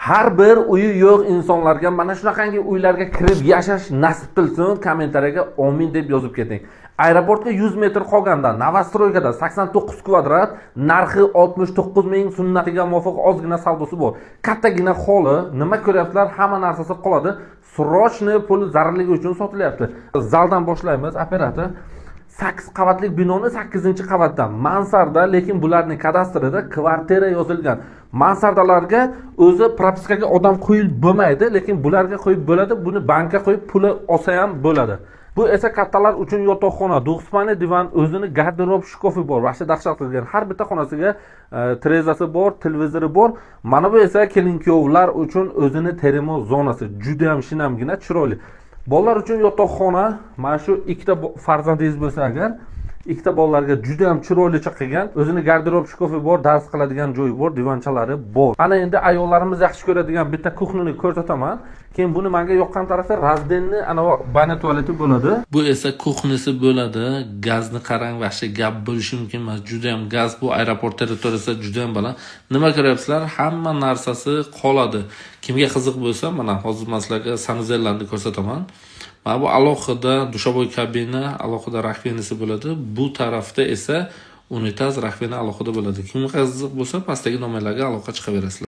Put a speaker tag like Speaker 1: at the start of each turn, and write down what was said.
Speaker 1: Har bir uyi yo'q insonlarga mana shunaqangi uylarga kirib yashash nasib qilsin, kommentariyaga amin deb yozib keting. Aeroportga 100 metr qolganda Novostroykada 89 kvadrat, narxi 69 ming, sunnatiga muvofiq ozgina savdosi bor. Kattagina xoli, nima ko'ryapsizlar, hamma narsasi qoladi. Srochni pul zararligi uchun sotilyapti. Zaldan boshlaymiz, operator. 8 qavatli binoni 8-qavatdan mansarda, lekin bularning kadastrida kvartira yozilgan. Mansardalarga o'zi propiskaga odam qo'yib bo'lmaydi, lekin bularga qo'yib bo'ladi. Buni bankka qo'yib puli olsa ham bo'ladi. Bu esa kattalar uchun yotoqxona, do'xspani divan, o'zini garderob shkofi bor. Vahsha dahshat qilgan. Har bitta xonasiga trezasi bor, televizori bor. Mana bu esa kelin-kuyovlar uchun o'zini terimo zonasi. Juda ham shinamgina, chiroyli. Bolalar uchun yotoqxona, mana shu ikkita farzandingiz bo'lsa agar, ikkita bolalarga juda ham chiroylicha qilgan, o'zini garderob shkofi bor, dars qiladigan joyi bor, divanchalari bor. Ana endi ayollarimiz yaxshi ko'radigan bitta kuxnini ko'rsataman. Keyin buni menga yoqqan tarafi razdenni ana bana tualeti bo'ladi. Bu esa kuxnisi bo'ladi. Gazni qarang, vahsha gap bo'lishi mumkin emas. Juda ham gaz bu aeroport territoriyasida juda ham baland. Nima ko'ryapsizlar? Hamma narsasi qoladi. Kimga qiziq bo'lsa, mana hozir men sizlarga sanuzellarni ko'rsataman. Mana bu alohida dushoboy kabina, alohida raxvinasi bo'ladi. Bu tarafda esa unitaz raxvina alohida bo'ladi. Kimga qiziq bo'lsa, pastdagi nomerlarga aloqa chiqaverasizlar.